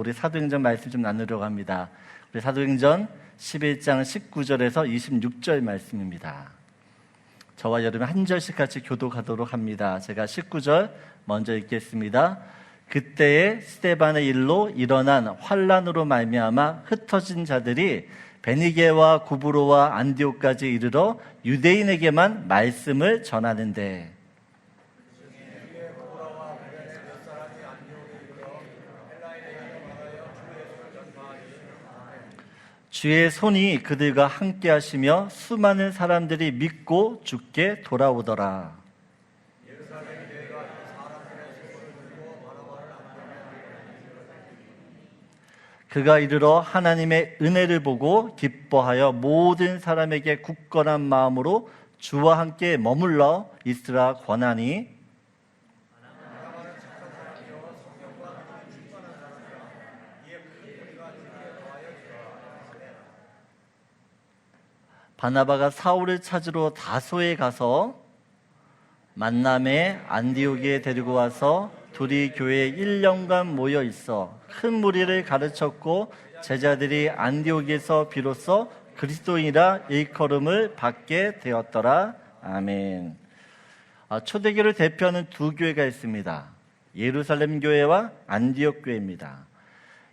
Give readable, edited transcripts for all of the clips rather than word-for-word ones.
우리 사도행전 말씀 좀 나누려고 합니다. 우리 사도행전 11장 19절에서 26절 말씀입니다. 저와 여러분 한 절씩 같이 교독하도록 합니다. 제가 19절 먼저 읽겠습니다. 그때에 스데반의 일로 일어난 환난으로 말미암아 흩어진 자들이 베니게와 구브로와 안디옥까지 이르러 유대인에게만 말씀을 전하는데, 주의 손이 그들과 함께 하시며 수많은 사람들이 믿고 주께 돌아오더라. 그가 이르러 하나님의 은혜를 보고 기뻐하여 모든 사람에게 굳건한 마음으로 주와 함께 머물러 있으라 권하니, 바나바가 사울을 찾으러 다소에 가서 만남에 안디옥에 데리고 와서 둘이 교회에 1년간 모여 있어 큰 무리를 가르쳤고 제자들이 안디옥에서 비로소 그리스도인이라 일컬음을 받게 되었더라. 아멘. 초대교를 대표하는 두 교회가 있습니다. 예루살렘 교회와 안디옥 교회입니다.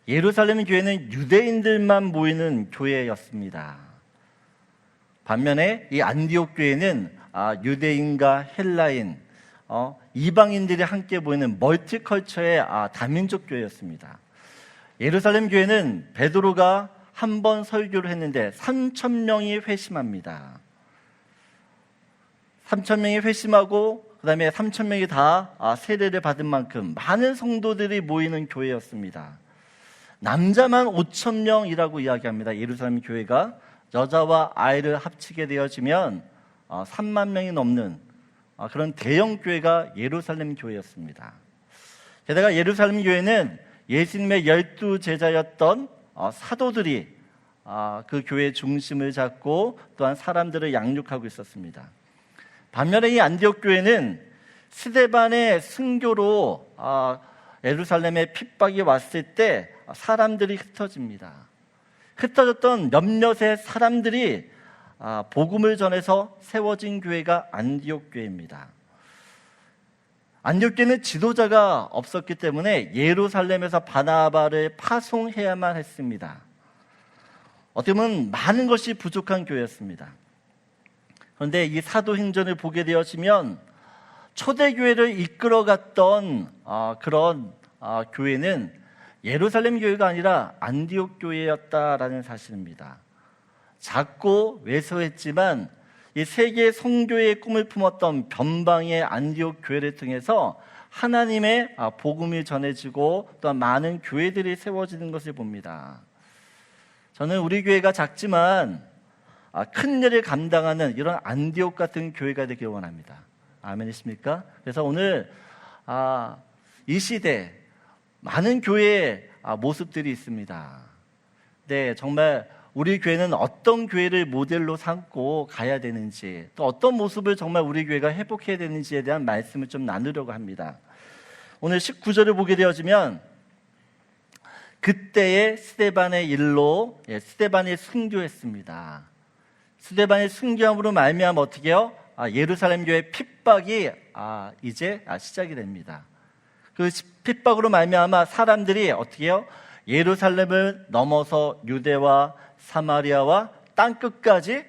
예루살렘 교회는 유대인들만 모이는 교회였습니다. 반면에 이 안디옥 교회는 유대인과 헬라인, 이방인들이 함께 모이는 멀티컬처의 다민족 교회였습니다. 예루살렘 교회는 베드로가 한 번 설교를 했는데 3,000명이 회심합니다. 3,000명이 회심하고 그 다음에 3,000명이 다 세례를 받은 만큼 많은 성도들이 모이는 교회였습니다. 남자만 5,000명이라고 이야기합니다. 예루살렘 교회가. 여자와 아이를 합치게 되어지면 3만 명이 넘는 그런 대형 교회가 예루살렘 교회였습니다. 게다가 예루살렘 교회는 예수님의 12제자였던 사도들이 그 교회의 중심을 잡고 또한 사람들을 양육하고 있었습니다. 반면에 이 안디옥 교회는 스데반의 순교로 예루살렘에 핍박이 왔을 때 사람들이 흩어집니다. 흩어졌던 몇몇의 사람들이 복음을 전해서 세워진 교회가 안디옥 교회입니다. 안디옥 교회는 지도자가 없었기 때문에 예루살렘에서 바나바를 파송해야만 했습니다. 어떻게 보면 많은 것이 부족한 교회였습니다. 그런데 이 사도행전을 보게 되어지면 초대교회를 이끌어갔던 그런 교회는 예루살렘 교회가 아니라 안디옥 교회였다라는 사실입니다. 작고 왜소했지만 이 세계 선교의 꿈을 품었던 변방의 안디옥 교회를 통해서 하나님의 복음이 전해지고 또한 많은 교회들이 세워지는 것을 봅니다. 저는 우리 교회가 작지만 큰 일을 감당하는 이런 안디옥 같은 교회가 되길 원합니다. 아멘이십니까? 그래서 오늘 이 시대 많은 교회의 모습들이 있습니다. 네, 정말 우리 교회는 어떤 교회를 모델로 삼고 가야 되는지, 또 어떤 모습을 정말 우리 교회가 회복해야 되는지에 대한 말씀을 좀 나누려고 합니다. 오늘 19절을 보게 되어지면 그때의 스데반의 일로 스데반이 순교했습니다. 스데반이 순교함으로 말미암아 어떻게 해요? 예루살렘 교회 핍박이 이제 시작이 됩니다. 그 핍박으로 말미암아 사람들이 어떻게 해요? 예루살렘을 넘어서 유대와 사마리아와 땅끝까지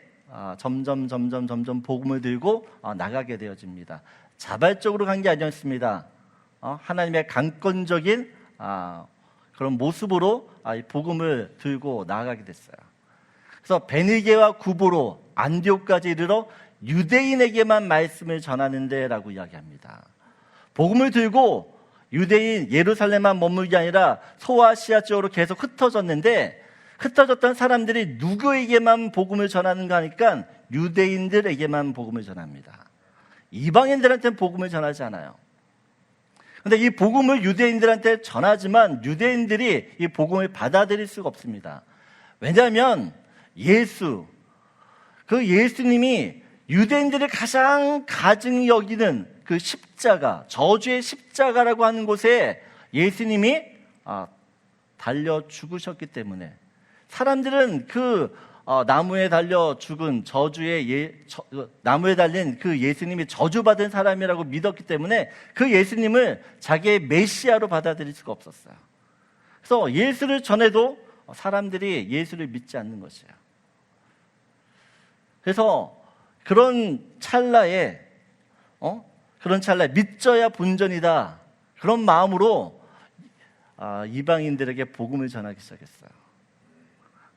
점점 복음을 들고 나가게 되어집니다. 자발적으로 간 게 아니었습니다. 하나님의 강권적인 그런 모습으로 복음을 들고 나가게 됐어요. 그래서 베니게와 구브로 안디옥까지 이르러 유대인에게만 말씀을 전하는데 라고 이야기합니다. 복음을 들고 유대인 예루살렘만 머물게 게 아니라 소아시아 쪽으로 계속 흩어졌는데, 흩어졌던 사람들이 누구에게만 복음을 전하는가 하니까 유대인들에게만 복음을 전합니다. 이방인들한테는 복음을 전하지 않아요. 그런데 이 복음을 유대인들한테 전하지만 유대인들이 이 복음을 받아들일 수가 없습니다. 왜냐하면 그 예수님이 유대인들이 가장 가증히 여기는 그 십자가, 저주의 십자가라고 하는 곳에 예수님이 달려 죽으셨기 때문에 사람들은 그 나무에 달려 죽은 나무에 달린 그 예수님이 저주받은 사람이라고 믿었기 때문에 그 예수님을 자기의 메시아로 받아들일 수가 없었어요. 그래서 예수를 전해도 사람들이 예수를 믿지 않는 것이에요. 그래서 그런 찰나에 믿져야 본전이다, 그런 마음으로 이방인들에게 복음을 전하기 시작했어요.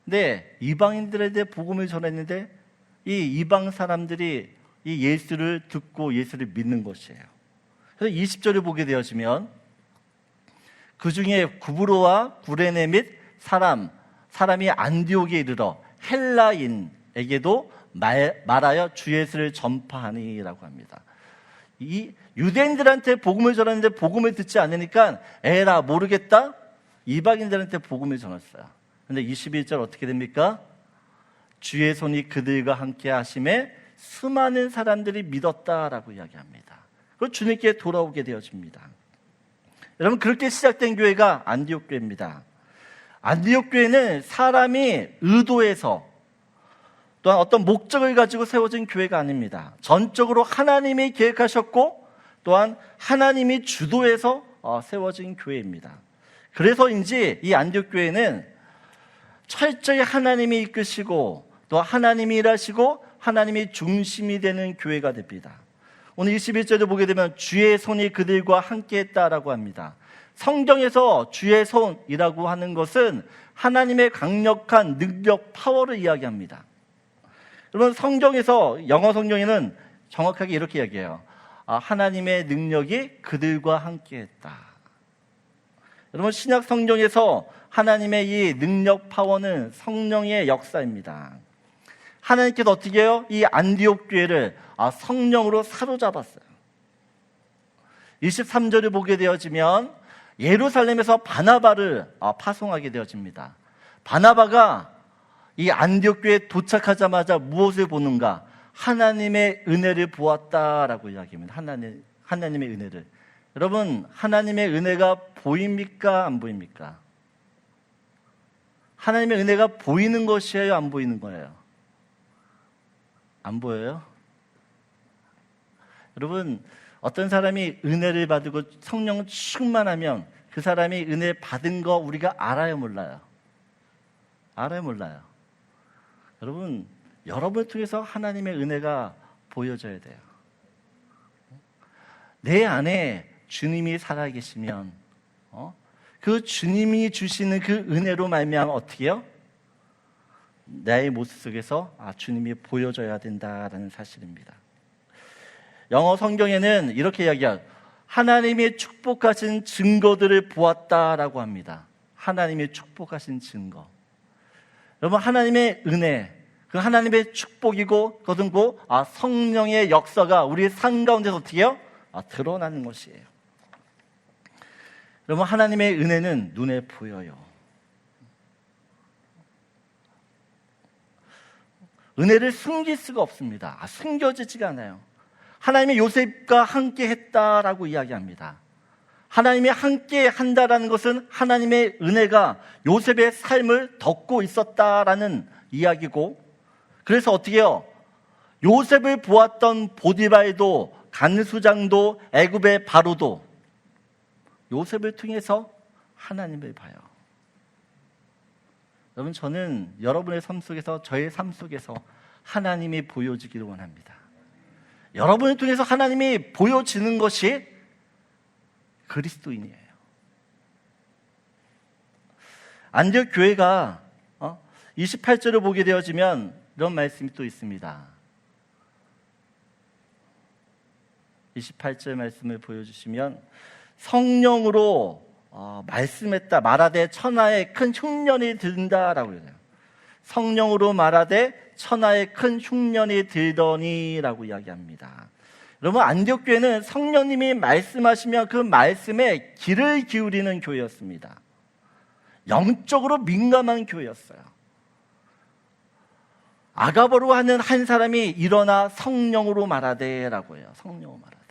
근데 이방인들에 대해 복음을 전했는데 이 이방 사람들이 이 예수를 듣고 예수를 믿는 것이에요. 그래서 20절을 보게 되어지면 그 중에 구브로와 구레네 및 사람이 안디옥에 이르러 헬라인에게도 말하여 주 예수를 전파하니라고 합니다. 이 유대인들한테 복음을 전하는데 복음을 듣지 않으니까 에라 모르겠다, 이방인들한테 복음을 전했어요. 근데 21절 어떻게 됩니까? 주의 손이 그들과 함께 하심에 수많은 사람들이 믿었다라고 이야기합니다. 그리고 주님께 돌아오게 되어집니다. 여러분, 그렇게 시작된 교회가 안디옥 교회입니다. 안디옥 교회는 사람이 의도해서 또한 어떤 목적을 가지고 세워진 교회가 아닙니다. 전적으로 하나님이 계획하셨고 또한 하나님이 주도해서 세워진 교회입니다. 그래서인지 이 안디옥 교회는 철저히 하나님이 이끄시고 또 하나님이 일하시고 하나님이 중심이 되는 교회가 됩니다. 오늘 21절을 보게 되면 주의 손이 그들과 함께 했다라고 합니다. 성경에서 주의 손이라고 하는 것은 하나님의 강력한 능력, 파워를 이야기합니다. 여러분, 성경에서, 영어 성경에는 정확하게 이렇게 이야기해요. 하나님의 능력이 그들과 함께 했다. 여러분, 신약 성경에서 하나님의 이 능력, 파워는 성령의 역사입니다. 하나님께서 어떻게 해요? 이 안디옥 교회를 성령으로 사로잡았어요. 23절을 보게 되어지면 예루살렘에서 바나바를 파송하게 되어집니다. 바나바가 이 안디옥 교회에 도착하자마자 무엇을 보는가? 하나님의 은혜를 보았다라고 이야기합니다. 하나님의 은혜를. 여러분, 하나님의 은혜가 보입니까? 안 보입니까? 하나님의 은혜가 보이는 것이에요? 안 보이는 거예요? 안 보여요? 여러분, 어떤 사람이 은혜를 받고 성령 충만하면 그 사람이 은혜 받은 거 우리가 알아요, 몰라요? 알아요, 몰라요? 여러분, 여러분을 통해서 하나님의 은혜가 보여져야 돼요. 내 안에 주님이 살아계시면 그 주님이 주시는 그 은혜로 말미암아 어떻게 해요? 나의 모습 속에서 주님이 보여져야 된다라는 사실입니다. 영어 성경에는 이렇게 이야기해요. 하나님의 축복하신 증거들을 보았다라고 합니다. 하나님의 축복하신 증거. 여러분, 하나님의 은혜, 그 하나님의 축복이고 거듭고 성령의 역사가 우리 삶 가운데서 어떻게 해요? 드러나는 것이에요. 여러분, 하나님의 은혜는 눈에 보여요. 은혜를 숨길 수가 없습니다. 숨겨지지가 않아요. 하나님이 요셉과 함께 했다라고 이야기합니다. 하나님이 함께 한다라는 것은 하나님의 은혜가 요셉의 삶을 덮고 있었다라는 이야기고, 그래서 어떻게 해요? 요셉을 보았던 보디발도, 간수장도, 애굽의 바로도 요셉을 통해서 하나님을 봐요. 여러분, 저는 여러분의 삶 속에서, 저의 삶 속에서 하나님이 보여지기를 원합니다. 여러분을 통해서 하나님이 보여지는 것이 그리스도인이에요. 안디옥 교회가 28절을 보게 되어지면 이런 말씀이 또 있습니다. 28절 말씀을 보여주시면 성령으로 말씀했다, 말하되 천하에 큰 흉년이 든다라고 그래요. 성령으로 말하되 천하에 큰 흉년이 들더니라고 이야기합니다. 여러분, 안디옥 교회는 성령님이 말씀하시면 그 말씀에 귀를 기울이는 교회였습니다. 영적으로 민감한 교회였어요. 아가보로 하는 한 사람이 일어나 성령으로 말하되라고 해요. 성령으로 말하되.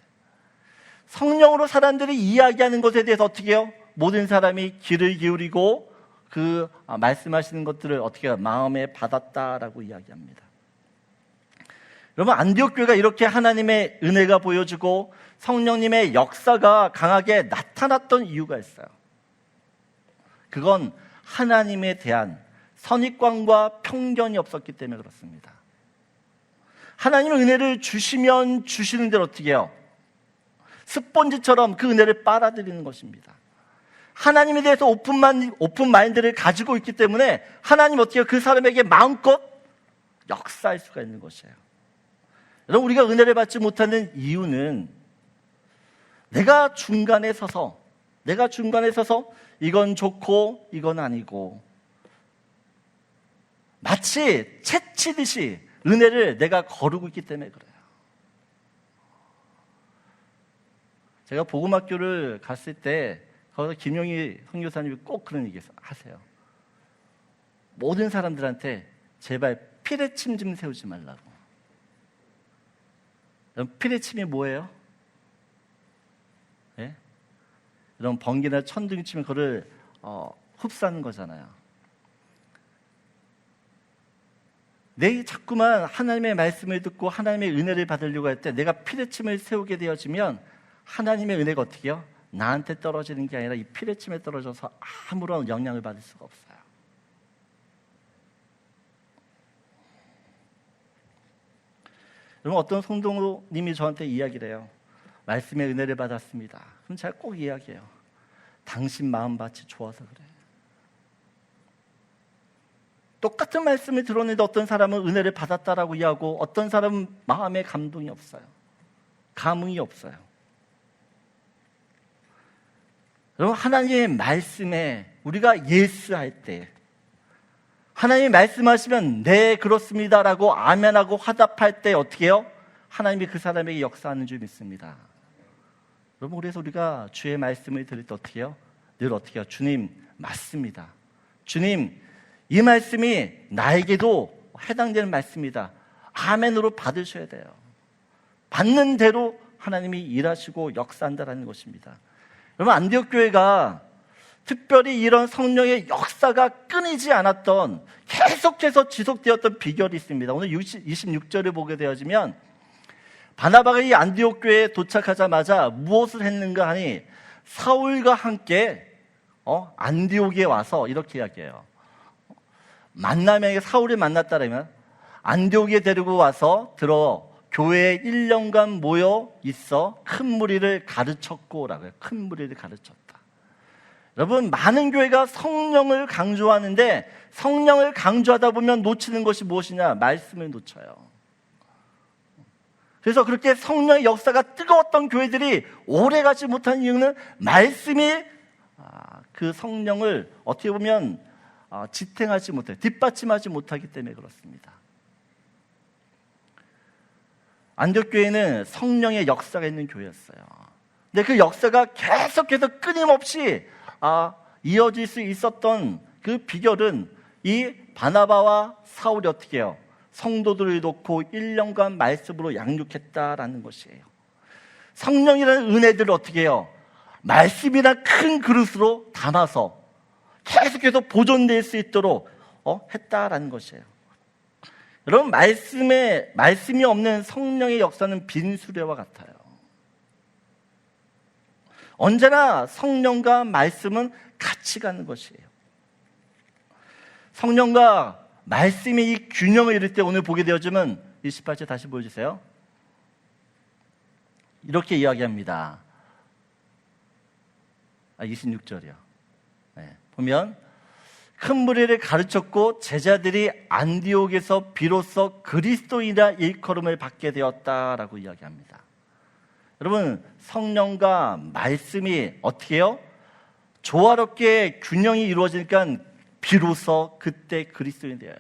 성령으로 사람들이 이야기하는 것에 대해서 어떻게 해요? 모든 사람이 귀를 기울이고 그 말씀하시는 것들을 어떻게 마음에 받았다라고 이야기합니다. 여러분, 안디옥 교회가 이렇게 하나님의 은혜가 보여지고 성령님의 역사가 강하게 나타났던 이유가 있어요. 그건 하나님에 대한 선입관과 편견이 없었기 때문에 그렇습니다. 하나님의 은혜를 주시면 주시는 대로 어떻게 해요? 스펀지처럼 그 은혜를 빨아들이는 것입니다. 하나님에 대해서 오픈 마인드를 가지고 있기 때문에 하나님 어떻게 해요? 그 사람에게 마음껏 역사할 수가 있는 것이에요. 여러분, 우리가 은혜를 받지 못하는 이유는 내가 중간에 서서 이건 좋고 이건 아니고 마치 채치듯이 은혜를 내가 거르고 있기 때문에 그래요. 제가 복음학교를 갔을 때 거기서 김용희 선교사님이 꼭 그런 얘기 하세요. 모든 사람들한테 제발 피레침 좀 세우지 말라고. 피레침이 뭐예요? 예? 이런 번개나 천둥이 치면 그거를 흡수하는 거잖아요. 내 자꾸만 하나님의 말씀을 듣고 하나님의 은혜를 받으려고 할 때 내가 피레침을 세우게 되어지면 하나님의 은혜가 어떻게 해요? 나한테 떨어지는 게 아니라 이 피레침에 떨어져서 아무런 영향을 받을 수가 없어요. 여러분, 어떤 성도님이 저한테 이야기를 해요. 말씀의 은혜를 받았습니다. 그럼 제가 꼭 이야기해요. 당신 마음밭이 좋아서 그래. 똑같은 말씀을 들었는데 어떤 사람은 은혜를 받았다라고 이야기하고 어떤 사람은 마음에 감동이 없어요. 감흥이 없어요. 여러분, 하나님의 말씀에 우리가 예스할 때 하나님이 말씀하시면 네 그렇습니다라고 아멘하고 화답할 때 어떻게 해요? 하나님이 그 사람에게 역사하는 줄 믿습니다. 여러분, 그래서 우리가 주의 말씀을 들을 때 어떻게 해요? 늘 어떻게 해요? 주님 맞습니다. 주님, 이 말씀이 나에게도 해당되는 말씀이다. 아멘으로 받으셔야 돼요. 받는 대로 하나님이 일하시고 역사한다라는 것입니다. 여러분, 안디옥 교회가 특별히 이런 성령의 역사가 끊이지 않았던, 계속해서 지속되었던 비결이 있습니다. 오늘 26절을 보게 되어지면 바나바가 이 안디옥 교회에 도착하자마자 무엇을 했는가 하니 사울과 함께 안디옥에 와서 이렇게 이야기해요. 만남에 사울이 만났다면 안디옥에 데리고 와서 교회에 1년간 모여 있어 큰 무리를 가르쳤고 라고요. 큰 무리를 가르쳤다. 여러분, 많은 교회가 성령을 강조하는데 성령을 강조하다 보면 놓치는 것이 무엇이냐? 말씀을 놓쳐요. 그래서 그렇게 성령의 역사가 뜨거웠던 교회들이 오래가지 못한 이유는 말씀이 그 성령을 어떻게 보면 지탱하지 못해, 뒷받침하지 못하기 때문에 그렇습니다. 안디옥 교회는 성령의 역사가 있는 교회였어요. 근데 그 역사가 계속해서 끊임없이 이어질 수 있었던 그 비결은 이 바나바와 사울이 어떻게 해요? 성도들을 놓고 1년간 말씀으로 양육했다라는 것이에요. 성령이라는 은혜들을 어떻게 해요? 말씀이란 큰 그릇으로 담아서 계속해서 보존될 수 있도록 했다라는 것이에요. 여러분, 말씀이 없는 성령의 역사는 빈 수레와 같아요. 언제나 성령과 말씀은 같이 가는 것이에요. 성령과 말씀이 이 균형을 이룰 때 오늘 보게 되어지면 28절 다시 보여주세요. 이렇게 이야기합니다. 26절이요. 네, 보면 큰 무리를 가르쳤고 제자들이 안디옥에서 비로소 그리스도인이라 일컬음을 받게 되었다라고 이야기합니다. 여러분, 성령과 말씀이 어떻게 해요? 조화롭게 균형이 이루어지니까 비로소 그때 그리스도인이 되어요.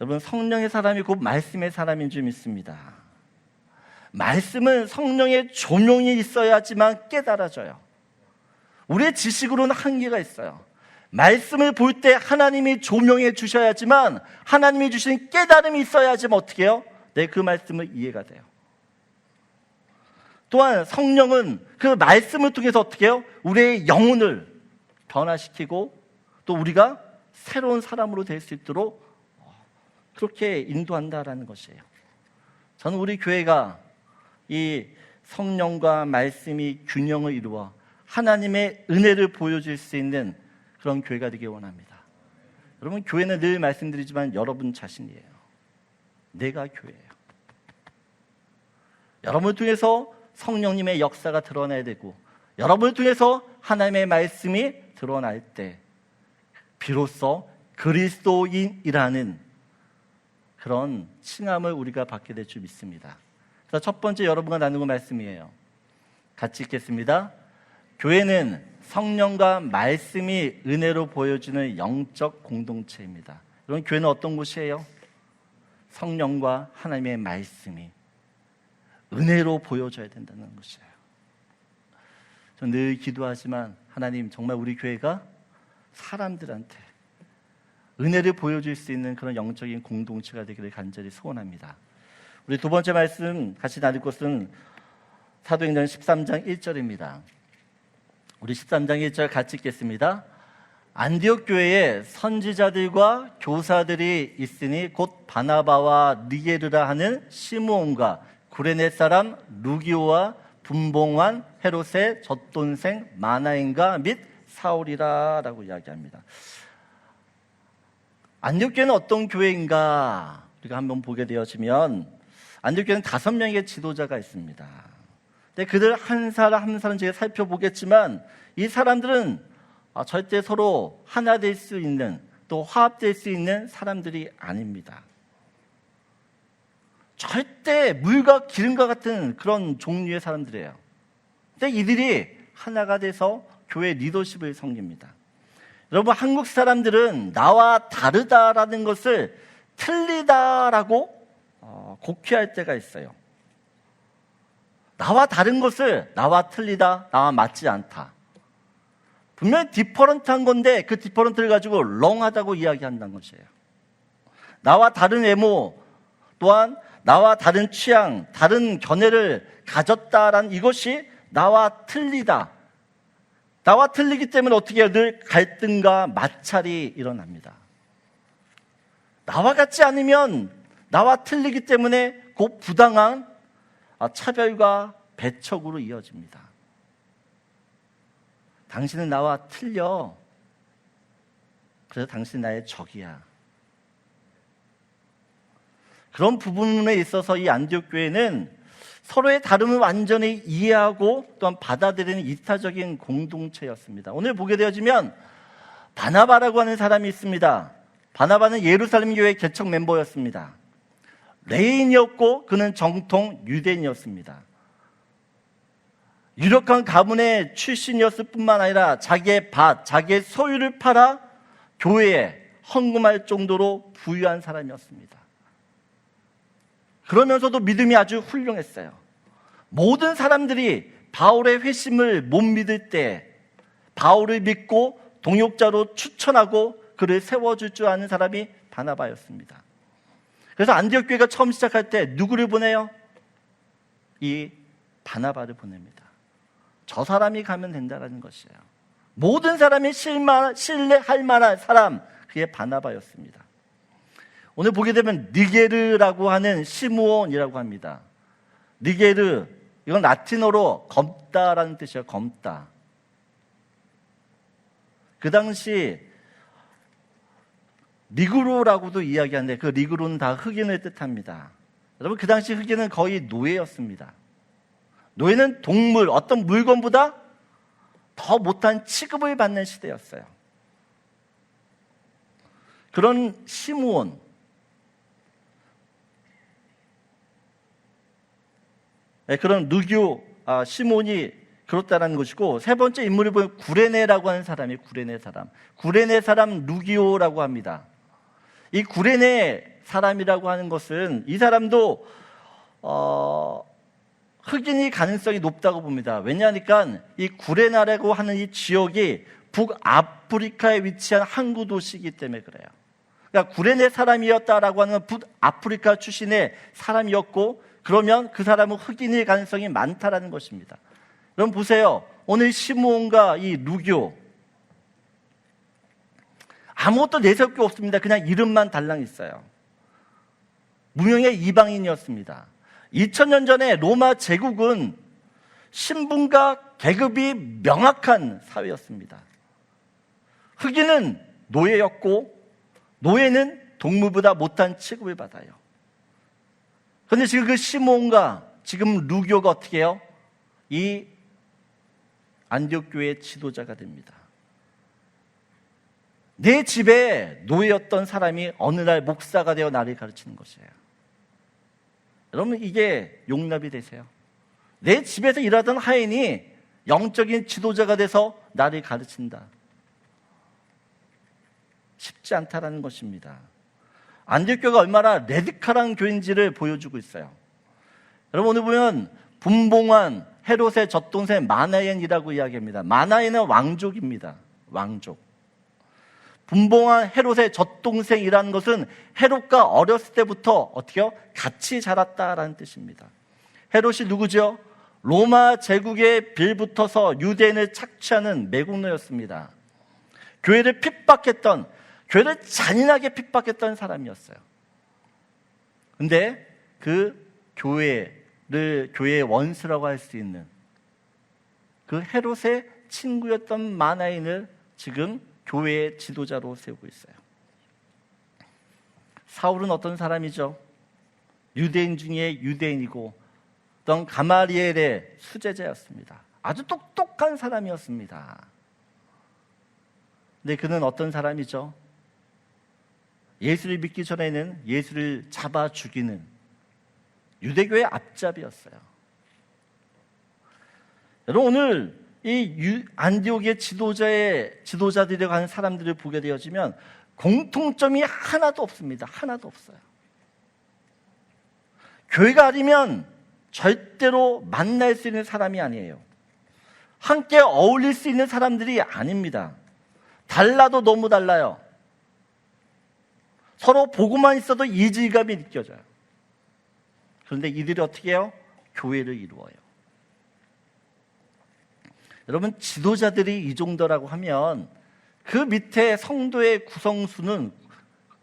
여러분, 성령의 사람이 곧 말씀의 사람인 줄 믿습니다. 말씀은 성령의 조명이 있어야지만 깨달아져요. 우리의 지식으로는 한계가 있어요. 말씀을 볼 때 하나님이 조명해 주셔야지만 하나님이 주신 깨달음이 있어야지만 어떻게 해요? 그 말씀을 이해가 돼요. 또한 성령은 그 말씀을 통해서 어떻게 해요? 우리의 영혼을 변화시키고 또 우리가 새로운 사람으로 될 수 있도록 그렇게 인도한다라는 것이에요. 저는 우리 교회가 이 성령과 말씀이 균형을 이루어 하나님의 은혜를 보여줄 수 있는 그런 교회가 되길 원합니다. 여러분, 교회는 늘 말씀드리지만 여러분 자신이에요. 내가 교회예요. 여러분을 통해서 성령님의 역사가 드러나야 되고, 여러분을 통해서 하나님의 말씀이 드러날 때 비로소 그리스도인이라는 그런 칭함을 우리가 받게 될 줄 믿습니다. 그래서 첫 번째 여러분과 나누는 말씀이에요. 같이 읽겠습니다. 교회는 성령과 말씀이 은혜로 보여주는 영적 공동체입니다. 여러분, 교회는 어떤 곳이에요? 성령과 하나님의 말씀이 은혜로 보여줘야 된다는 것이에요. 저는 늘 기도하지만 하나님, 정말 우리 교회가 사람들한테 은혜를 보여줄 수 있는 그런 영적인 공동체가 되기를 간절히 소원합니다. 우리 두 번째 말씀 같이 나눌 것은 사도행전 13장 1절입니다. 우리 13장 1절 같이 읽겠습니다. 안디옥 교회에 선지자들과 교사들이 있으니 곧 바나바와 니게르라 하는 시므온과 구레네 사람 루기오와 분봉한 헤롯의 젖돈생 마나인가 및 사울이라 라고 이야기합니다. 안디옥 교회는 어떤 교회인가 우리가 한번 보게 되어지면 안디옥 교회는 5명의 지도자가 있습니다. 근데 그들 한 사람 한 사람 제가 살펴보겠지만 이 사람들은 절대 서로 하나 될 수 있는, 또 화합될 수 있는 사람들이 아닙니다. 절대 물과 기름과 같은 그런 종류의 사람들이에요. 근데 이들이 하나가 돼서 교회 리더십을 섬깁니다. 여러분, 한국 사람들은 나와 다르다라는 것을 틀리다라고 곡해할 때가 있어요. 나와 다른 것을 나와 틀리다, 나와 맞지 않다. 분명히 디퍼런트한 건데 그 디퍼런트를 가지고 렁하다고 이야기한다는 것이에요. 나와 다른 외모, 또한 나와 다른 취향, 다른 견해를 가졌다라는 이것이 나와 틀리다. 나와 틀리기 때문에 어떻게 해요? 늘 갈등과 마찰이 일어납니다. 나와 같지 않으면 나와 틀리기 때문에 곧 부당한 차별과 배척으로 이어집니다. 당신은 나와 틀려. 그래서 당신은 나의 적이야. 그런 부분에 있어서 이 안디옥 교회는 서로의 다름을 완전히 이해하고 또한 받아들이는 이타적인 공동체였습니다. 오늘 보게 되어지면 바나바라고 하는 사람이 있습니다. 바나바는 예루살렘 교회 개척 멤버였습니다. 레인이었고 그는 정통 유대인이었습니다. 유력한 가문의 출신이었을 뿐만 아니라 자기의 밭, 자기의 소유를 팔아 교회에 헌금할 정도로 부유한 사람이었습니다. 그러면서도 믿음이 아주 훌륭했어요. 모든 사람들이 바울의 회심을 못 믿을 때 바울을 믿고 동역자로 추천하고 그를 세워줄 줄 아는 사람이 바나바였습니다. 그래서 안디옥 교회가 처음 시작할 때 누구를 보내요? 이 바나바를 보냅니다. 저 사람이 가면 된다는 것이에요. 모든 사람이 신뢰할 만한 사람, 그게 바나바였습니다. 오늘 보게 되면 니게르라고 하는 시므온이라고 합니다. 니게르, 이건 라틴어로 검다라는 뜻이에요. 검다. 그 당시 리그로라고도 이야기하는데 그 리그로는 다 흑인을 뜻합니다. 여러분, 그 당시 흑인은 거의 노예였습니다. 노예는 동물, 어떤 물건보다 더 못한 취급을 받는 시대였어요. 그런 시므온, 그런 누교 시몬이 그렇다라는 것이고, 세 번째 인물을 보면 구레네라고 하는 사람이 구레네 사람 루기오라고 합니다. 이 구레네 사람이라고 하는 것은 이 사람도 흑인이 가능성이 높다고 봅니다. 왜냐하니까 이 구레나라고 하는 이 지역이 북아프리카에 위치한 항구 도시이기 때문에 그래요. 그러니까 구레네 사람이었다라고 하는 북아프리카 출신의 사람이었고 그러면 그 사람은 흑인일 가능성이 많다라는 것입니다. 여러분 보세요. 오늘 시므온과 이 루교, 아무것도 내세울 게 없습니다. 그냥 이름만 달랑 있어요. 무명의 이방인이었습니다. 2000년 전에 로마 제국은 신분과 계급이 명확한 사회였습니다. 흑인은 노예였고 노예는 동물보다 못한 취급을 받아요. 그런데 지금 그 시므온과 지금 루교가 어떻게 해요? 이 안디옥 교회의 지도자가 됩니다. 내 집에 노예였던 사람이 어느 날 목사가 되어 나를 가르치는 것이에요. 여러분 이게 용납이 되세요? 내 집에서 일하던 하인이 영적인 지도자가 돼서 나를 가르친다. 쉽지 않다라는 것입니다. 안디옥 교회가 얼마나 레디컬한 교회인지를 보여주고 있어요. 여러분 오늘 보면 분봉한 헤롯의 젖동생 마나엔이라고 이야기합니다. 마나엔은 왕족입니다. 왕족. 분봉한 헤롯의 젖동생이라는 것은 헤롯과 어렸을 때부터 어떻게요? 같이 자랐다라는 뜻입니다. 헤롯이 누구죠? 로마 제국에 빌붙어서 유대인을 착취하는 매국노였습니다. 교회를 핍박했던, 교회를 잔인하게 핍박했던 사람이었어요. 근데 그 교회의 원수라고 할 수 있는 그 헤롯의 친구였던 마나인을 지금 교회의 지도자로 세우고 있어요. 사울은 어떤 사람이죠? 유대인 중에 유대인이고 어떤 가마리엘의 수제자였습니다. 아주 똑똑한 사람이었습니다. 근데 그는 어떤 사람이죠? 예수를 믿기 전에는 예수를 잡아 죽이는 유대교의 앞잡이였어요. 여러분 오늘 이 안디옥의 지도자들이라고 하는 사람들을 보게 되어지면 공통점이 하나도 없습니다. 하나도 없어요. 교회가 아니면 절대로 만날 수 있는 사람이 아니에요. 함께 어울릴 수 있는 사람들이 아닙니다. 달라도 너무 달라요. 서로 보고만 있어도 이질감이 느껴져요. 그런데 이들이 어떻게 해요? 교회를 이루어요. 여러분 지도자들이 이 정도라고 하면 그 밑에 성도의 구성수는,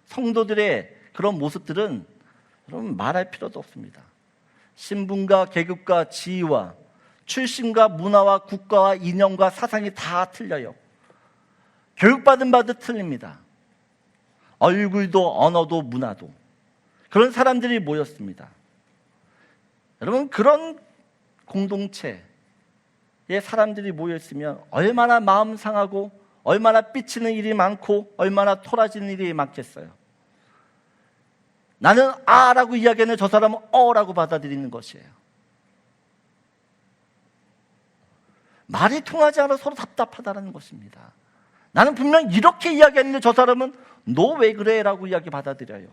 성도들의 그런 모습들은 여러분 말할 필요도 없습니다. 신분과 계급과 지위와 출신과 문화와 국가와 이념과 사상이 다 틀려요. 교육받은 바도 틀립니다. 얼굴도 언어도 문화도 그런 사람들이 모였습니다. 여러분 그런 공동체에 사람들이 모여있으면 얼마나 마음 상하고 얼마나 삐치는 일이 많고 얼마나 토라지는 일이 많겠어요. 나는 아라고 이야기하는 저 사람은 어라고 받아들이는 것이에요. 말이 통하지 않아 서로 답답하다는 것입니다. 나는 분명 이렇게 이야기했는데 저 사람은 너 왜 그래? 라고 이야기 받아들여요.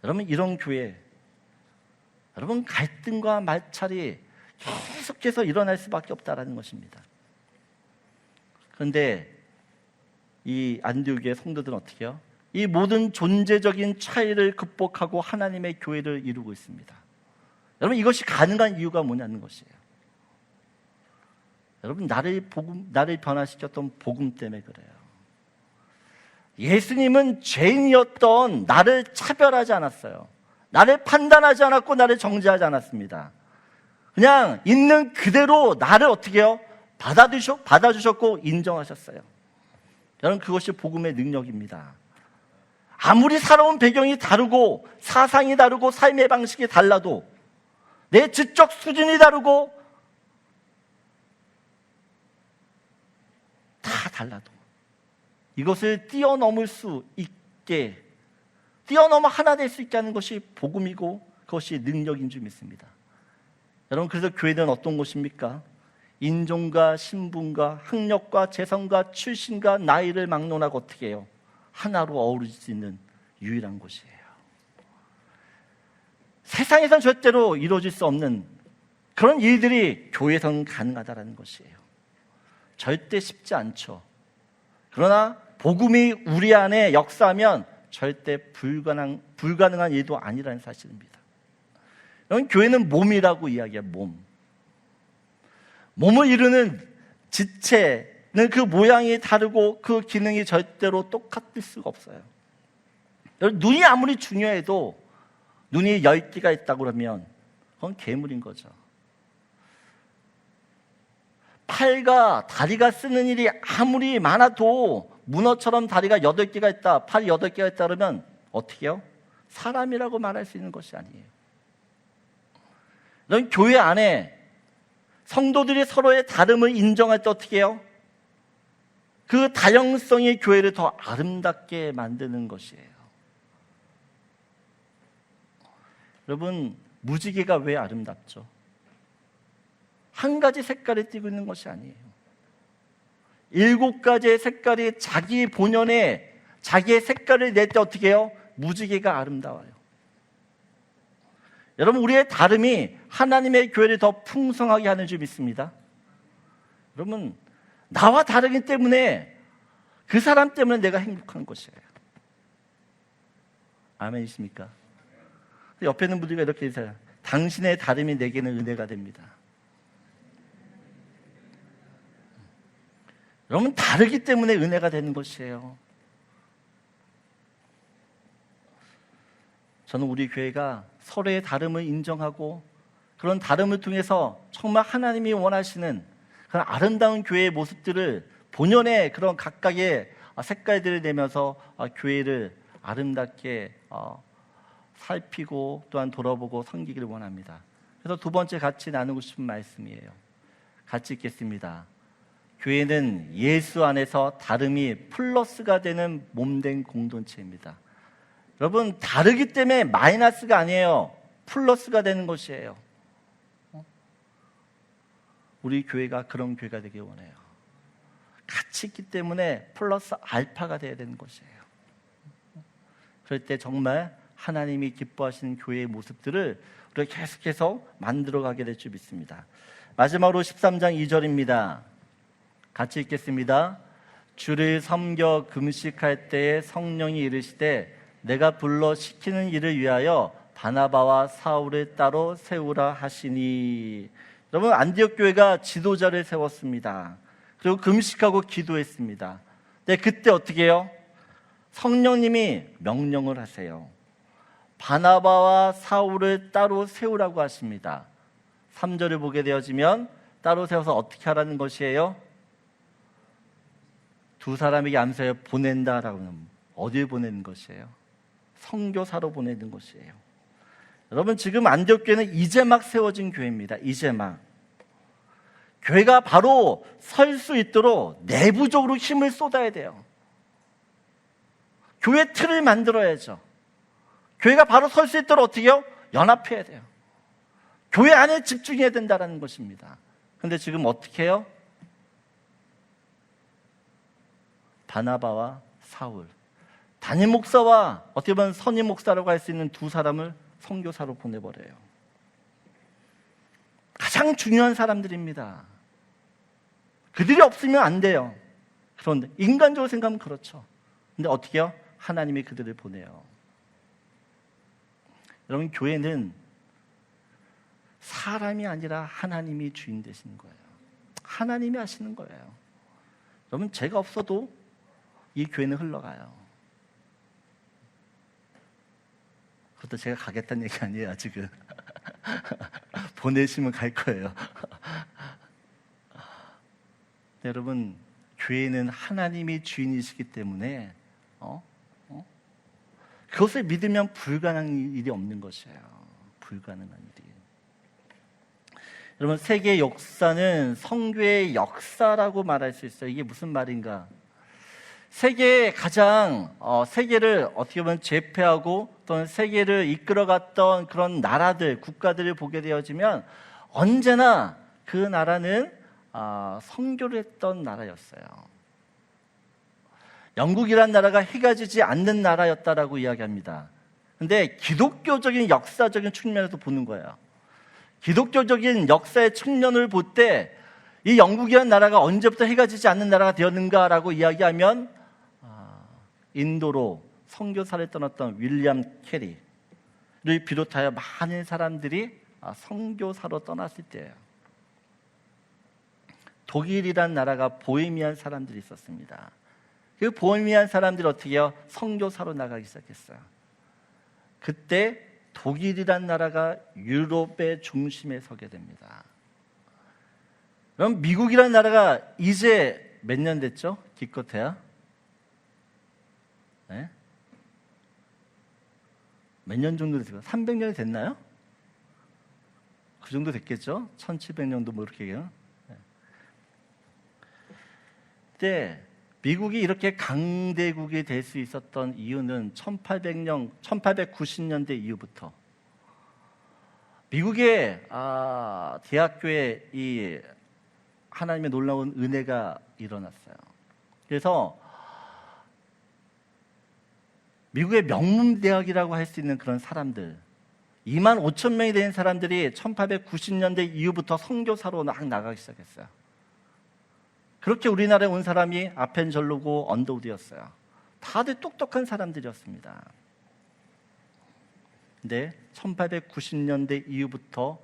여러분 이런 교회, 여러분 갈등과 마찰이 계속해서 일어날 수밖에 없다는 것입니다. 그런데 이 안디옥의 성도들은 어떻게 해요? 이 모든 존재적인 차이를 극복하고 하나님의 교회를 이루고 있습니다. 여러분 이것이 가능한 이유가 뭐냐는 것이에요. 여러분 나를 변화시켰던 복음 때문에 그래요. 예수님은 죄인이었던 나를 차별하지 않았어요. 나를 판단하지 않았고 나를 정죄하지 않았습니다. 그냥 있는 그대로 나를 어떻게 해요? 받아주셨고 인정하셨어요. 여러분 그것이 복음의 능력입니다. 아무리 살아온 배경이 다르고 사상이 다르고 삶의 방식이 달라도 내 지적 수준이 다르고 다 달라도 이것을 뛰어넘을 수 있게, 뛰어넘어 하나 될 수 있게 하는 것이 복음이고 그것이 능력인 줄 믿습니다. 여러분 그래서 교회는 어떤 곳입니까? 인종과 신분과 학력과 재성과 출신과 나이를 막론하고 어떻게 해요? 하나로 어우러질 수 있는 유일한 곳이에요. 세상에선 절대로 이루어질 수 없는 그런 일들이 교회에서는 가능하다는 것이에요. 절대 쉽지 않죠. 그러나 복음이 우리 안에 역사하면 절대 불가능한 일도 아니라는 사실입니다. 여러분, 교회는 몸이라고 이야기해요. 몸을 이루는 지체는 그 모양이 다르고 그 기능이 절대로 똑같을 수가 없어요. 여러분, 눈이 아무리 중요해도 눈이 10개가 있다고 그러면 그건 괴물인 거죠. 팔과 다리가 쓰는 일이 아무리 많아도 문어처럼 다리가 8개가 있다, 팔이 8개가 있다 그러면 어떻게 해요? 사람이라고 말할 수 있는 것이 아니에요. 이런 교회 안에 성도들이 서로의 다름을 인정할 때 어떻게 해요? 그 다양성이 교회를 더 아름답게 만드는 것이에요. 여러분, 무지개가 왜 아름답죠? 한 가지 색깔이 띠고 있는 것이 아니에요. 7가지의 색깔이 자기 본연에 자기의 색깔을 낼 때 어떻게 해요? 무지개가 아름다워요. 여러분, 우리의 다름이 하나님의 교회를 더 풍성하게 하는 줄 믿습니다. 여러분, 나와 다르기 때문에 그 사람 때문에 내가 행복한 것이에요. 아멘이십니까? 옆에 있는 분들과 이렇게 해서요. 당신의 다름이 내게는 은혜가 됩니다. 여러분, 다르기 때문에 은혜가 되는 것이에요. 저는 우리 교회가 서로의 다름을 인정하고 그런 다름을 통해서 정말 하나님이 원하시는 그런 아름다운 교회의 모습들을 본연의 그런 각각의 색깔들을 내면서 교회를 아름답게 살피고 또한 돌아보고 섬기기를 원합니다. 그래서 두 번째 같이 나누고 싶은 말씀이에요. 같이 읽겠습니다. 교회는 예수 안에서 다름이 플러스가 되는 몸된 공동체입니다. 여러분, 다르기 때문에 마이너스가 아니에요. 플러스가 되는 것이에요. 우리 교회가 그런 교회가 되길 원해요. 같이 있기 때문에 플러스 알파가 되어야 되는 것이에요. 그럴 때 정말 하나님이 기뻐하시는 교회의 모습들을 우리가 계속해서 만들어가게 될 줄 믿습니다. 마지막으로 13장 2절입니다. 같이 읽겠습니다. 주를 섬겨 금식할 때에 성령이 이르시되 내가 불러 시키는 일을 위하여 바나바와 사울을 따로 세우라 하시니. 여러분, 안디옥 교회가 지도자를 세웠습니다. 그리고 금식하고 기도했습니다. 근데 그때 어떻게 해요? 성령님이 명령을 하세요. 바나바와 사울을 따로 세우라고 하십니다. 3절을 보게 되어지면 따로 세워서 어떻게 하라는 것이에요? 두 사람에게 암세하여 보낸다라고 하면 어디에 보내는 것이에요? 선교사로 보내는 것이에요. 여러분, 지금 안디옥 교회는 이제 막 세워진 교회입니다. 이제 막. 교회가 바로 설 수 있도록 내부적으로 힘을 쏟아야 돼요. 교회 틀을 만들어야죠. 교회가 바로 설 수 있도록 어떻게 해요? 연합해야 돼요. 교회 안에 집중해야 된다는 것입니다. 그런데 지금 어떻게 해요? 바나바와 사울, 담임 목사와 어떻게 보면 선임 목사라고 할 수 있는 두 사람을 선교사로 보내버려요. 가장 중요한 사람들입니다. 그들이 없으면 안 돼요. 그런데 인간적으로 생각하면 그렇죠. 근데 어떻게 해요? 하나님이 그들을 보내요. 여러분, 교회는 사람이 아니라 하나님이 주인 되시는 거예요. 하나님이 하시는 거예요. 여러분, 제가 없어도 이 교회는 흘러가요. 그것도 제가 가겠다는 얘기 아니에요, 지금. 보내시면 갈 거예요. 여러분, 교회는 하나님이 주인이시기 때문에 그것을 믿으면 불가능한 일이 없는 것이에요. 불가능한 일이. 여러분, 세계 역사는 성교의 역사라고 말할 수 있어요. 이게 무슨 말인가? 세계의 가장 세계를 어떻게 보면 제패하고 또는 세계를 이끌어갔던 그런 나라들, 국가들을 보게 되어지면 언제나 그 나라는 선교를 했던 나라였어요. 영국이란 나라가 해가 지지 않는 나라였다라고 이야기합니다. 그런데 기독교적인 역사적인 측면에서 보는 거예요. 기독교적인 역사의 측면을 볼 때 이 영국이란 나라가 언제부터 해가 지지 않는 나라가 되었는가라고 이야기하면 인도로 선교사를 떠났던 윌리엄 캐리를 비롯하여 많은 사람들이 선교사로 떠났을 때예요. 독일이란 나라가 보헤미안 사람들이 있었습니다. 그 보헤미안 사람들이 어떻게 해요? 선교사로 나가기 시작했어요. 그때 독일이란 나라가 유럽의 중심에 서게 됩니다. 그럼 미국이란 나라가 이제 몇 년 됐죠? 기껏해야? 네? 몇 년 정도 됐을까요? 300년이 됐나요? 그 정도 됐겠죠? 1700년도 뭐 이렇게 얘기해요. 네. 그때 미국이 이렇게 강대국이 될 수 있었던 이유는 1890년대 이후부터 미국의 대학교에 이 하나님의 놀라운 은혜가 일어났어요. 그래서 미국의 명문대학이라고 할 수 있는 그런 사람들 2만 5천 명이 되는 사람들이 1890년대 이후부터 선교사로 막 나가기 시작했어요. 그렇게 우리나라에 온 사람이 아펜젤로고 언더우드였어요. 다들 똑똑한 사람들이었습니다. 근데 1890년대 이후부터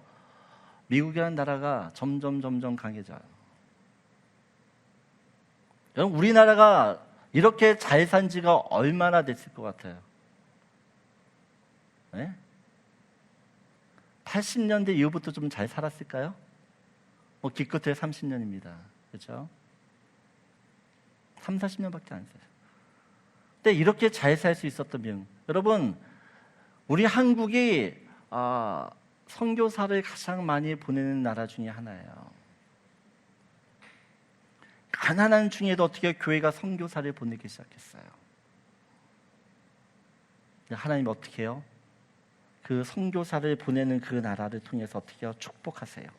미국이라는 나라가 점점 강해져요. 여러분, 우리나라가 이렇게 잘 산 지가 얼마나 됐을 것 같아요? 네? 80년대 이후부터 좀 잘 살았을까요? 뭐 기껏해 30년입니다. 그렇죠? 3, 40년밖에 안 살아요. 근데 이렇게 잘 살 수 있었다면 여러분, 우리 한국이 선교사를 가장 많이 보내는 나라 중에 하나예요. 가난한 중에도 어떻게 교회가 선교사를 보내기 시작했어요. 하나님 어떻게 해요? 그 선교사를 보내는 그 나라를 통해서 어떻게 해요? 축복하세요.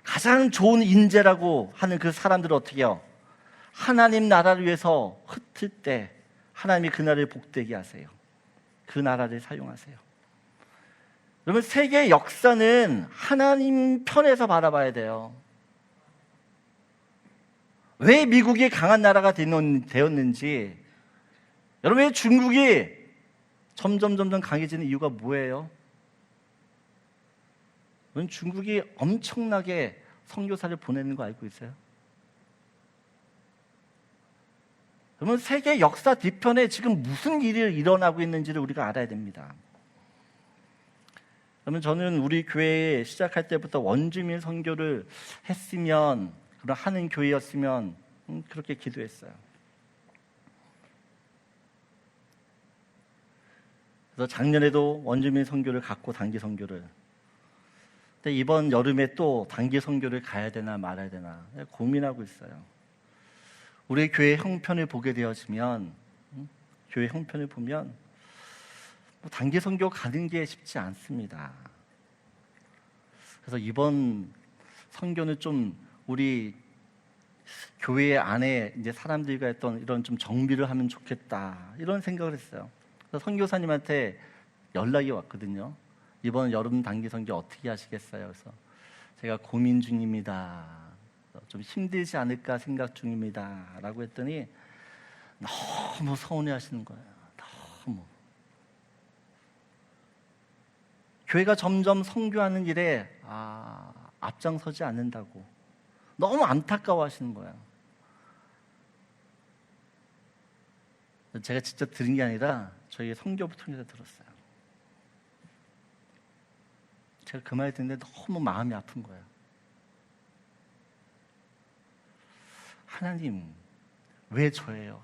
가장 좋은 인재라고 하는 그 사람들을 어떻게 해요? 하나님 나라를 위해서 흩을 때 하나님이 그 나라를 복되게 하세요. 그 나라를 사용하세요. 여러분, 세계의 역사는 하나님 편에서 바라봐야 돼요. 왜 미국이 강한 나라가 되었는지, 여러분, 왜 중국이 점점 강해지는 이유가 뭐예요? 여러분, 중국이 엄청나게 선교사를 보내는 거 알고 있어요? 그러면 세계 역사 뒤편에 지금 무슨 일이 일어나고 있는지를 우리가 알아야 됩니다. 그러면 저는 우리 교회 시작할 때부터 원주민 선교를 했으면, 그런 하는 교회였으면 그렇게 기도했어요. 그래서 작년에도 원주민 선교를 갔고 단기 선교를. 근데 이번 여름에 또 단기 선교를 가야 되나 말아야 되나 고민하고 있어요. 우리 교회 형편을 보게 되어지면, 교회 형편을 보면 단기 선교 가는 게 쉽지 않습니다. 그래서 이번 선교는 좀 우리 교회 안에 이제 사람들과 했던 이런 좀 정비를 하면 좋겠다, 이런 생각을 했어요. 그래서 선교사님한테 연락이 왔거든요. 이번 여름 단기 선교 어떻게 하시겠어요? 그래서 제가 고민 중입니다. 좀 힘들지 않을까 생각 중입니다. 라고 했더니 너무 서운해 하시는 거예요. 너무. 교회가 점점 선교하는 일에 앞장서지 않는다고 너무 안타까워 하시는 거예요. 제가 직접 들은 게 아니라 저희 선교부 통해서 들었어요. 제가 그 말 듣는데 너무 마음이 아픈 거예요. 하나님, 왜 저예요?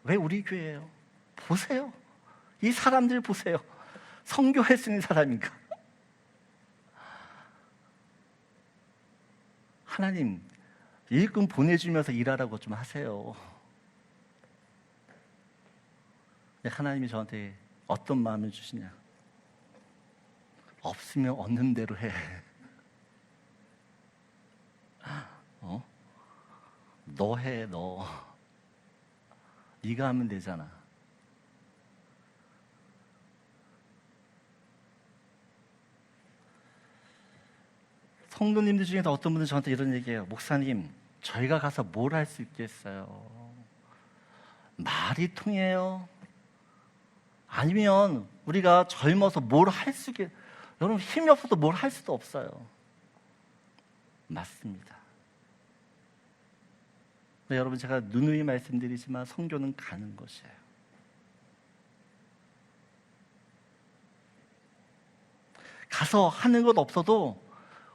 왜 우리 교회예요? 보세요. 이 사람들 보세요. 선교할 수 있는 사람인가? 하나님, 일꾼 보내주면서 일하라고 좀 하세요. 하나님이 저한테 어떤 마음을 주시냐? 없으면 없는 대로 해. 너 해, 너. 네가 하면 되잖아. 성도님들 중에서 어떤 분은 저한테 이런 얘기해요. 목사님, 저희가 가서 뭘 할 수 있겠어요? 말이 통해요? 아니면 우리가 젊어서 뭘 할 수 있게, 여러분 힘이 없어도 뭘 할 수도 없어요. 맞습니다. 네, 여러분 제가 누누이 말씀드리지만 선교는 가는 것이에요. 가서 하는 것 없어도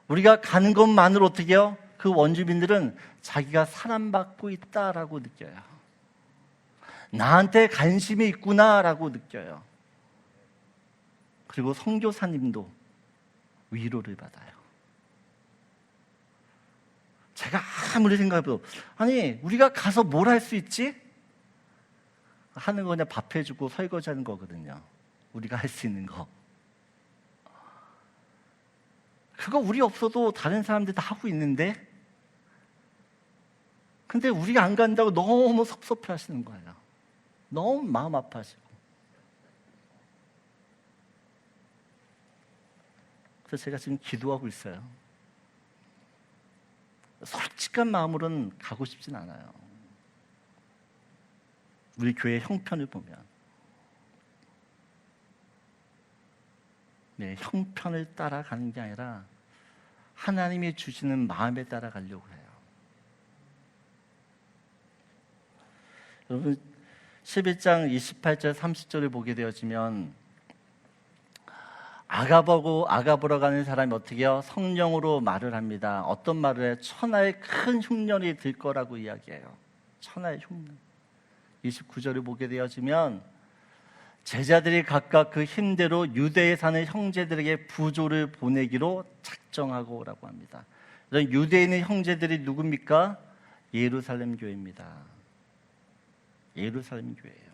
우리가 가는 것만으로 어떻게 해요? 그 원주민들은 자기가 사랑받고 있다라고 느껴요. 나한테 관심이 있구나라고 느껴요. 그리고 선교사님도 위로를 받아요. 제가 아무리 생각해도 아니 우리가 가서 뭘 할 수 있지? 하는 거 그냥 밥 해주고 설거지하는 거거든요. 우리가 할 수 있는 거. 그거 우리 없어도 다른 사람들 다 하고 있는데, 근데 우리가 안 간다고 너무 섭섭해 하시는 거예요. 너무 마음 아파하시고. 그래서 제가 지금 기도하고 있어요. 솔직한 마음으로는 가고 싶진 않아요. 우리 교회 형편을 보면, 네, 형편을 따라가는 게 아니라 하나님이 주시는 마음에 따라가려고 해요. 여러분 11장 28절 30절을 보게 되어지면 아가보러 가는 사람이 어떻게 해요? 성령으로 말을 합니다. 어떤 말을 해요? 천하의 큰 흉년이 들 거라고 이야기해요. 천하의 흉년. 29절을 보게 되어지면 제자들이 각각 그 힘대로 유대에 사는 형제들에게 부조를 보내기로 작정하고라고 합니다. 유대에 있는 형제들이 누굽니까? 예루살렘 교회입니다. 예루살렘 교회예요.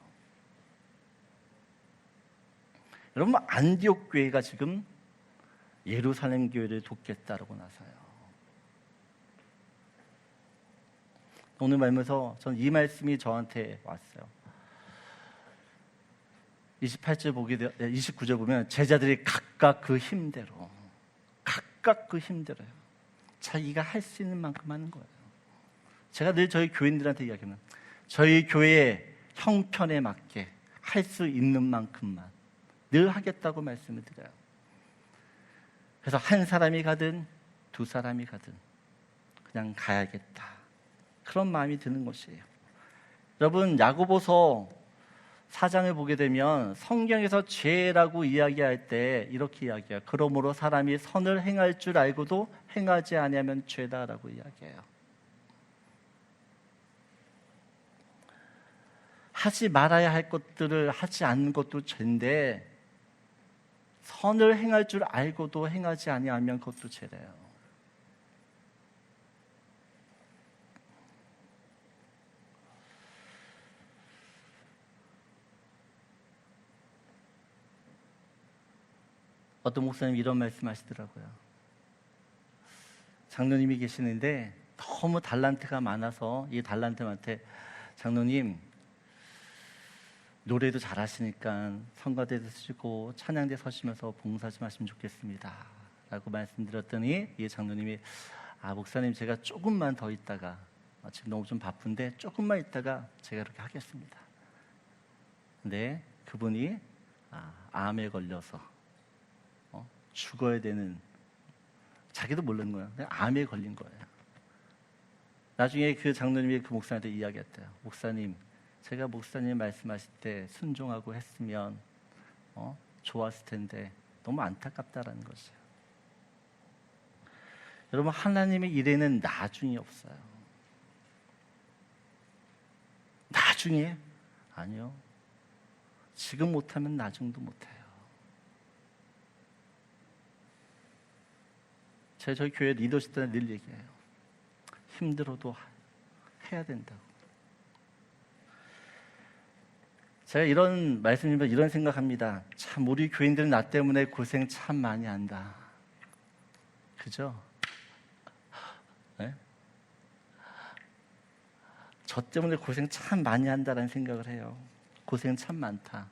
여러분 안디옥 교회가 지금 예루살렘 교회를 돕겠다라고 나서요. 오늘 말면서 전 이 말씀이 저한테 왔어요. 28절 보게 돼, 29절 보면 제자들이 각각 그 힘대로요. 자기가 할 수 있는 만큼 하는 거예요. 제가 늘 저희 교인들한테 이야기하면 저희 교회의 형편에 맞게 할 수 있는 만큼만 늘 하겠다고 말씀을 드려요. 그래서 한 사람이 가든 두 사람이 가든 그냥 가야겠다, 그런 마음이 드는 것이에요. 여러분 야고보서 4장을 보게 되면 성경에서 죄라고 이야기할 때 이렇게 이야기해요. 그러므로 사람이 선을 행할 줄 알고도 행하지 아니하면 죄다라고 이야기해요. 하지 말아야 할 것들을 하지 않는 것도 죄인데 선을 행할 줄 알고도 행하지 아니하면 그것도 죄래요. 어떤 목사님 이런 말씀 하시더라고요. 장로님이 계시는데 너무 달란트가 많아서 이 달란트한테 장로님 노래도 잘하시니까 성가대도 쓰시고 찬양대 서시면서 봉사 좀 하시면 좋겠습니다 라고 말씀드렸더니 이 장로님이 목사님 제가 조금만 더 있다가 지금 너무 좀 바쁜데 조금만 있다가 제가 이렇게 하겠습니다. 근데 그분이 암에 걸려서 죽어야 되는, 자기도 모르는 거예요. 암에 걸린 거예요. 나중에 그 장로님이 그 목사한테 이야기했대요. 목사님, 제가 목사님 말씀하실 때 순종하고 했으면 좋았을 텐데 너무 안타깝다라는 것이에요. 여러분 하나님의 일에는 나중이 없어요. 나중에? 아니요. 지금 못하면 나중도 못해요. 제가 저희 교회 리더십 때 늘 얘기해요. 힘들어도 해야 된다고. 제가 이런 말씀이면 이런 생각합니다. 참 우리 교인들은 나 때문에 고생 참 많이 한다. 그죠? 네? 저 때문에 고생 참 많이 한다라는 생각을 해요. 고생 참 많다.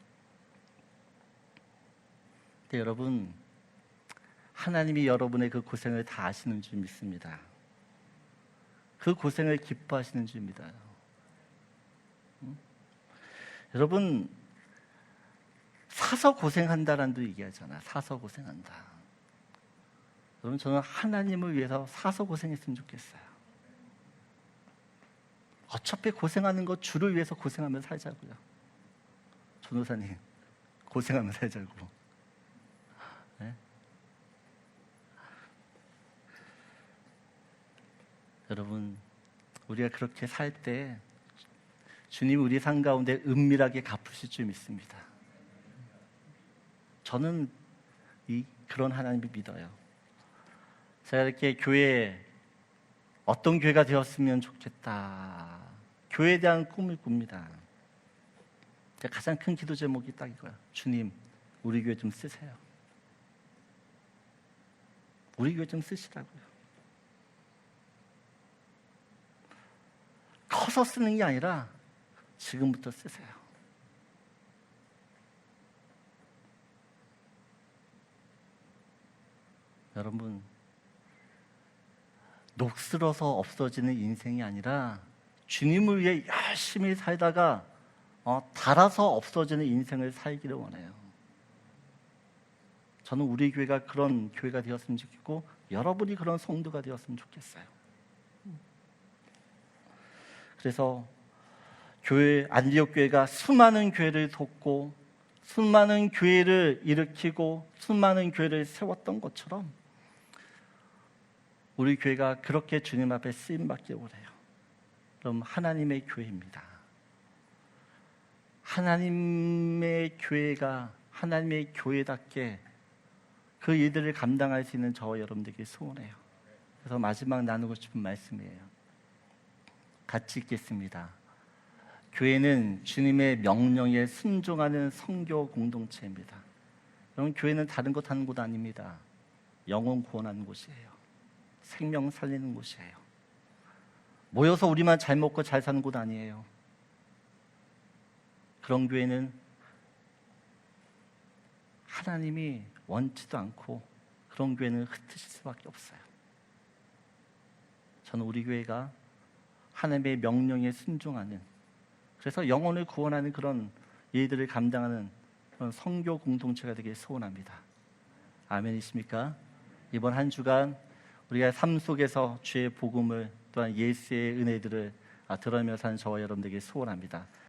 근데 여러분 하나님이 여러분의 그 고생을 다 아시는 줄 믿습니다. 그 고생을 기뻐하시는 줄 믿어요. 여러분, 사서 고생한다라는 도 얘기하잖아. 사서 고생한다. 여러분, 저는 하나님을 위해서 사서 고생했으면 좋겠어요. 어차피 고생하는 거 주를 위해서 고생하며 살자고요. 전도사님, 고생하며 살자고. 네? 여러분, 우리가 그렇게 살 때 주님 우리 삶 가운데 은밀하게 갚으실 줄 믿습니다. 저는 그런 하나님을 믿어요. 제가 이렇게 교회에 어떤 교회가 되었으면 좋겠다. 교회에 대한 꿈을 꿉니다. 가장 큰 기도 제목이 딱 이거야. 주님, 우리 교회 좀 쓰세요. 우리 교회 좀 쓰시라고요. 커서 쓰는 게 아니라 지금부터 쓰세요. 여러분, 녹슬어서 없어지는 인생이 아니라 주님을 위해 열심히 살다가 달아서 없어지는 인생을 살기를 원해요. 저는 우리 교회가 그런 교회가 되었으면 좋겠고 여러분이 그런 성도가 되었으면 좋겠어요. 그래서 안디옥 교회가 수많은 교회를 돕고 수많은 교회를 일으키고 수많은 교회를 세웠던 것처럼 우리 교회가 그렇게 주님 앞에 쓰임받기 원해요. 그럼 하나님의 교회입니다. 하나님의 교회가 하나님의 교회답게 그 일들을 감당할 수 있는 저와 여러분들에게 소원해요. 그래서 마지막 나누고 싶은 말씀이에요. 같이 읽겠습니다. 교회는 주님의 명령에 순종하는 선교 공동체입니다. 여러분, 교회는 다른 것 하는 곳 아닙니다. 영혼 구원하는 곳이에요. 생명 살리는 곳이에요. 모여서 우리만 잘 먹고 잘 사는 곳 아니에요. 그런 교회는 하나님이 원치도 않고 그런 교회는 흩으실 수밖에 없어요. 저는 우리 교회가 하나님의 명령에 순종하는, 그래서 영혼을 구원하는 그런 일들을 감당하는 그런 선교 공동체가 되길 소원합니다. 아멘이십니까? 이번 한 주간 우리가 삶 속에서 주의 복음을 또한 예수의 은혜들을 들으며 사는 저와 여러분들에게 소원합니다.